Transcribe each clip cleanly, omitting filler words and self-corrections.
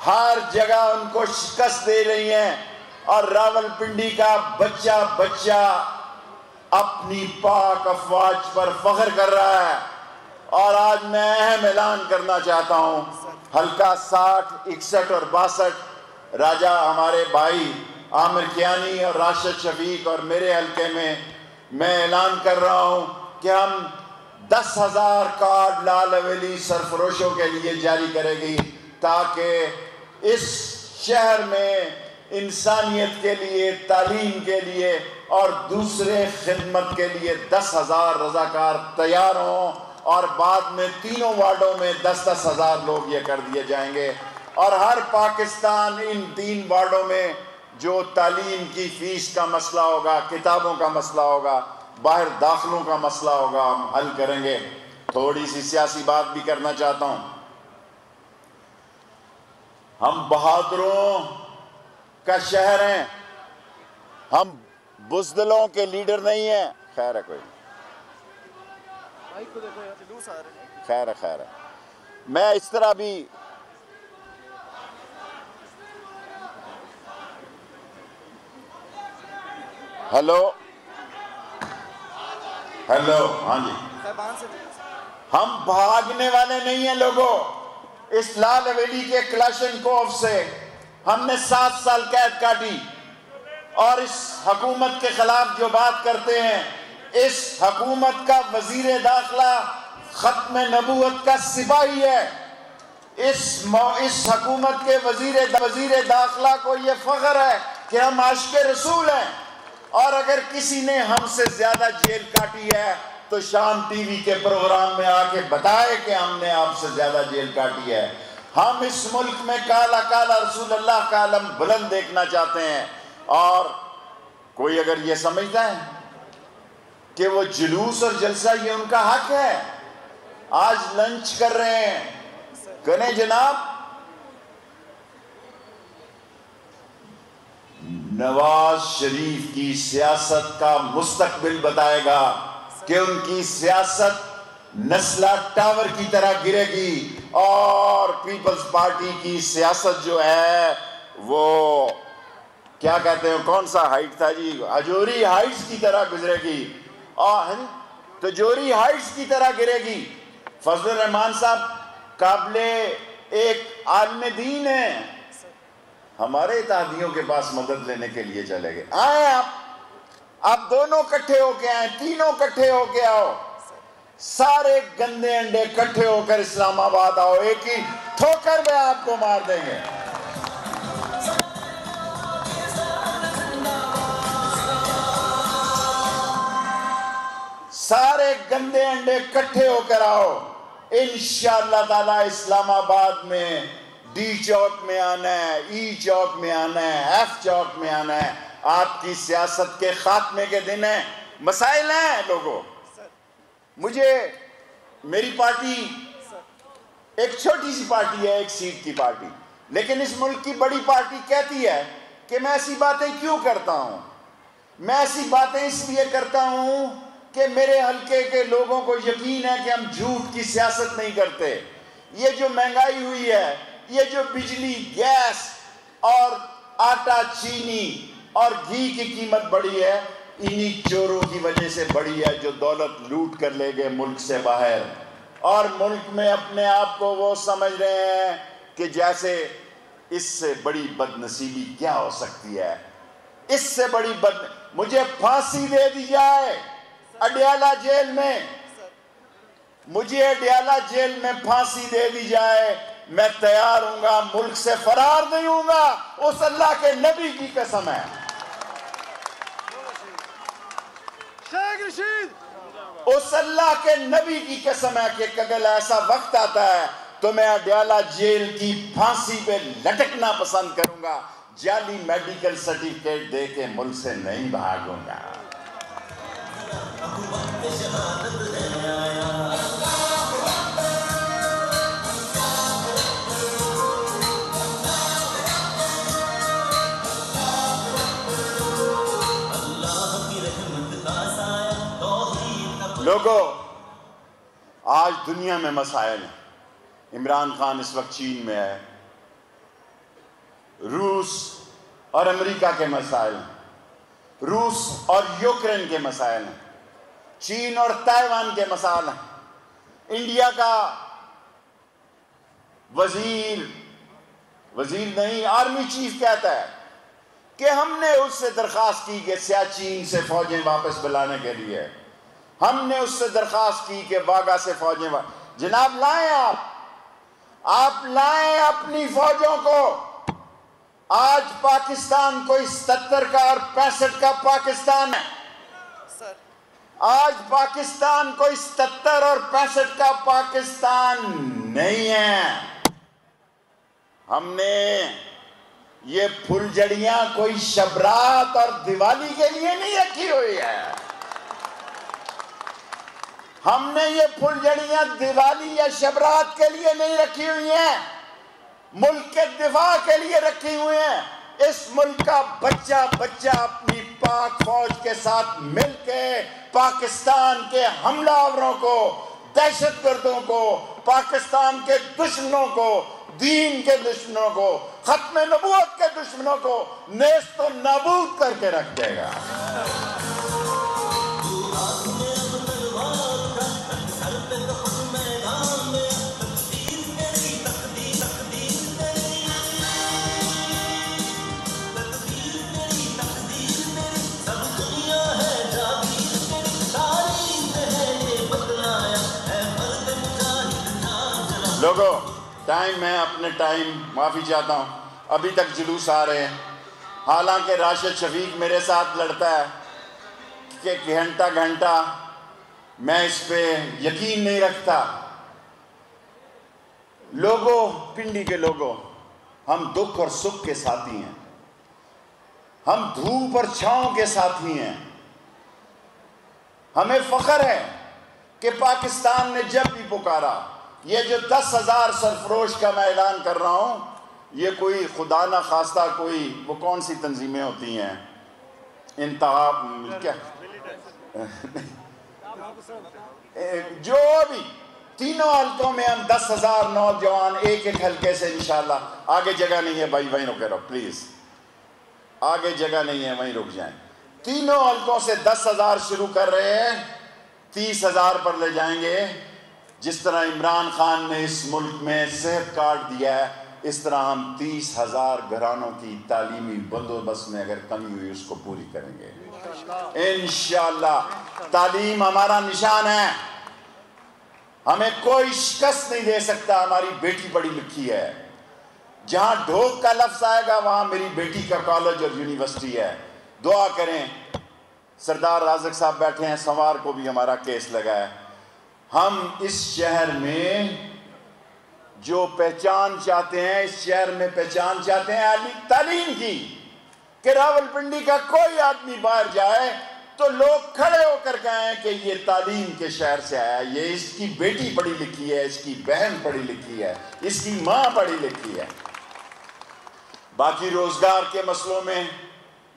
हर जगह उनको शिकस्त दे रही हैं और रावलपिंडी का बच्चा बच्चा अपनी पाक अफवाज पर फख्र कर रहा है। और आज मैं अहम ऐलान करना चाहता हूं, हल्का 60, 61 और 62 राजा हमारे भाई आमिर कियानी और राशिद शफीक और मेरे हल्के में मैं ऐलान कर रहा हूं कि हम 10,000 कार्ड लाल हवेली सरफरोशों के लिए जारी करेगी, ताकि इस शहर में इंसानियत के लिए, तालीम के लिए और दूसरे खिदमत के लिए 10,000 रजाकार तैयार हों और बाद में तीनों वार्डों में 10-10 हज़ार लोग ये कर दिए जाएंगे। और हर पाकिस्तान इन 3 वार्डों में जो तालीम की फ़ीस का मसला होगा, किताबों का मसला होगा, बाहर दाखिलों का मसला होगा, हम हल करेंगे। थोड़ी सी सियासी बात भी करना चाहता हूँ। हम बहादुरों का शहर हैं, हम बुज़दिलों के लीडर नहीं हैं। खैर है, कोई खैर है। मैं इस तरह भी हेलो, हाँ जी, हम भागने वाले नहीं हैं लोगों। इस लाल हवेली के क्लाशनकोव से हमने 7 साल कैद काटी और इस हुकूमत के खिलाफ जो बात करते हैं, इस हुकूमत का वजीर दाखिला खत्म नबूवत का सिपाही है। इस हुकूमत के वजीर दाखिला को ये फख्र है कि हम आशिक़ रसूल हैं। और अगर किसी ने हमसे ज्यादा जेल काटी है तो शाम टीवी के प्रोग्राम में आके बताए कि हमने आपसे ज्यादा जेल काटी है। हम इस मुल्क में काला काला रसूलुल्लाह का आलम बुलंद देखना चाहते हैं। और कोई अगर ये समझता है कि वो जुलूस और जलसा ये उनका हक है, आज लंच कर रहे हैं, करें जनाब। नवाज शरीफ की सियासत का मुस्तकबिल बताएगा कि उनकी सियासत नस्ला टावर की तरह गिरेगी और पीपल्स पार्टी की सियासत जो है वो क्या कहते हैं, कौन सा हाइट था जी, अजोरी हाइट्स की तरह गुजरेगी और तजोरी हाइट्स की तरह गिरेगी। फजलुर रहमान साहब काबिले एक आलिम दीन है, हमारे इत्तेहादियों के पास मदद लेने के लिए चले गए। आए आप दोनों इकट्ठे होके आए, तीनों इकट्ठे होके आओ, सारे गंदे अंडे इकट्ठे होकर इस्लामाबाद आओ, एक ही ठोकर में आपको मार देंगे। सारे गंदे अंडे इकट्ठे होकर आओ, इंशाअल्लाह ताला इस्लामाबाद में डी चौक में आना है, ई चौक में आना है, एफ चौक में आना है। आपकी सियासत के खात्मे के दिन है, मसाइल हैं लोगों। मुझे मेरी पार्टी एक छोटी सी पार्टी है, 1 सीट की पार्टी, लेकिन इस मुल्क की बड़ी पार्टी कहती है कि मैं ऐसी बातें क्यों करता हूं। मैं ऐसी बातें इसलिए करता हूं कि मेरे हल्के के लोगों को यकीन है कि हम झूठ की सियासत नहीं करते। ये जो महंगाई हुई है, ये जो बिजली, गैस और आटा, चीनी और घी की कीमत बढ़ी है, इन्हीं चोरों की वजह से बढ़ी है जो दौलत लूट कर ले गए मुल्क से बाहर। और मुल्क में अपने आप को वो समझ रहे हैं कि जैसे इससे बड़ी बदनसीबी क्या हो सकती है, इससे बड़ी मुझे फांसी दे दी जाए अडयाला जेल में, मुझे अडयाला जेल में फांसी दे दी जाए, मैं तैयार हूंगा, मुल्क से फरार नहीं हूंगा। उस अल्लाह के नबी की कसम है, उस अल्लाह के नबी की कसम है कि अगर ऐसा वक्त आता है तो मैं अडयाला जेल की फांसी पे लटकना पसंद करूंगा। जाली मेडिकल सर्टिफिकेट दे के मुल्क से नहीं भागूंगा। लोगों, आज दुनिया में मसाइल हैं। इमरान खान इस वक्त चीन में है, रूस और अमेरिका के मसाइल, रूस और यूक्रेन के मसाइल, चीन और ताइवान के मसाइल। इंडिया का वजीर नहीं, आर्मी चीफ कहता है कि हमने उससे दरखास्त की कि सियाचिन से फौजें वापस बुलाने के लिए, हमने उससे दरखास्त की कि वागा से फौजें जनाब लाएं, आप लाएं अपनी फौजों को। आज पाकिस्तान कोई 77 का और 65 का पाकिस्तान है। आज पाकिस्तान कोई 77 और 65 का पाकिस्तान नहीं है। हमने ये फुलझड़ियां कोई शबरात और दिवाली के लिए नहीं रखी हुई है। हमने ये फुलझड़ियां दिवाली या शबरात के लिए नहीं रखी हुई हैं, मुल्क के दिफा के लिए रखी हुई हैं। इस मुल्क का बच्चा बच्चा अपनी पाक फौज के साथ मिलके पाकिस्तान के हमलावरों को, दहशतगर्दों को, पाकिस्तान के दुश्मनों को, दीन के दुश्मनों को, खत्म नबूवत के दुश्मनों को नेस्त तो नाबूद करके रख देगा। लोगों, टाइम है, अपने टाइम, माफ़ी चाहता हूँ, अभी तक जुलूस आ रहे हैं। हालांकि राशिद शफीक मेरे साथ लड़ता है कि घंटा घंटा, मैं इस पे यकीन नहीं रखता। लोगों, पिंडी के लोगों, हम दुख और सुख के साथी हैं, हम धूप और छांव के साथी हैं। हमें फख्र है कि पाकिस्तान ने जब भी पुकारा, ये जो 10,000 सरफरोश का मैं ऐलान कर रहा हूँ, ये कोई खुदा ना खास्ता कोई वो कौन सी तंजीमें होती हैं, इंतहा क्या जो भी तीनों हल्कों में हम 10,000 नौजवान एक एक हल्के से इंशाल्लाह। आगे जगह नहीं है भाई, वहीं रुके रहो प्लीज, आगे जगह नहीं है, वहीं रुक जाएं। तीनों हल्कों से 10,000 शुरू कर रहे हैं, 30,000 पर ले जाएंगे। जिस तरह इमरान खान ने इस मुल्क में सेहत कार्ड दिया है, इस तरह हम 30,000 घरानों की तालीमी बंदोबस्त में अगर कमी हुई उसको पूरी करेंगे इंशाअल्लाह। तालीम हमारा निशान है, हमें कोई शिकस्त नहीं दे सकता। हमारी बेटी पढ़ी लिखी है, जहां ढोक का लफ्ज आएगा वहां मेरी बेटी का कॉलेज और यूनिवर्सिटी है। दुआ करें, सरदार राज़िक साहब बैठे हैं, संवार को भी हमारा केस लगा है। हम इस शहर में जो पहचान चाहते हैं, इस शहर में पहचान चाहते हैं आली तालीम की, कि रावलपिंडी का कोई आदमी बाहर जाए तो लोग खड़े होकर कहें कि ये तालीम के शहर से आया, ये इसकी बेटी पढ़ी लिखी है, इसकी बहन पढ़ी लिखी है, इसकी माँ पढ़ी लिखी है। बाकी रोजगार के मसलों में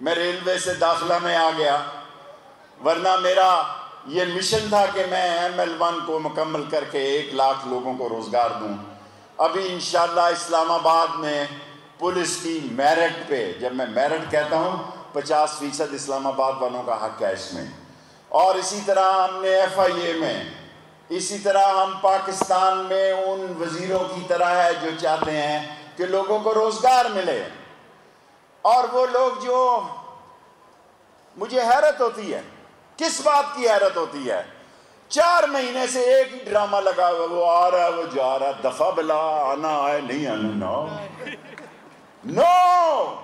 मैं रेलवे से दाखिला में आ गया, वरना मेरा ये मिशन था कि मैं ML1 को मुकम्मल करके 1 लाख लोगों को रोज़गार दूं। अभी इंशाअल्लाह इस्लामाबाद में पुलिस की मेरिट पे, जब मैं मेरिट कहता हूँ 50% इस्लामाबाद वालों का हक है इसमें। और इसी तरह हमने FIA में, इसी तरह हम पाकिस्तान में उन वज़ीरों की तरह है जो चाहते हैं कि लोगों को रोज़गार मिले। और वो लोग जो, मुझे हैरत होती है, किस बात की हैरत होती है, 4 महीने से एक ही ड्रामा लगा हुआ, वो आ रहा है, वो जा रहा है, दफा बिला, आना है नहीं आना, नो।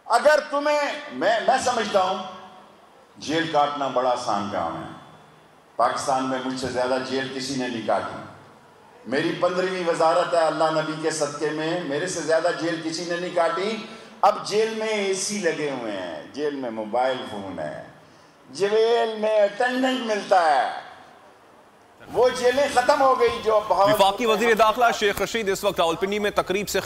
अगर तुम्हें, मैं समझता हूं जेल काटना बड़ा आसान काम है। पाकिस्तान में मुझसे ज्यादा जेल किसी ने नहीं काटी। मेरी 15वीं वजारत है, अल्लाह नबी के सदके में मेरे से ज्यादा जेल किसी ने नहीं काटी। अब जेल में AC लगे हुए हैं, जेल में मोबाइल फोन है, जेल में अटेंडेंट मिलता है, वो जेलें खत्म हो गई जो बहुत। वफाकी वज़ीर दाखिला शेख रशीद इस वक्त रावलपिंडी में तकरीब से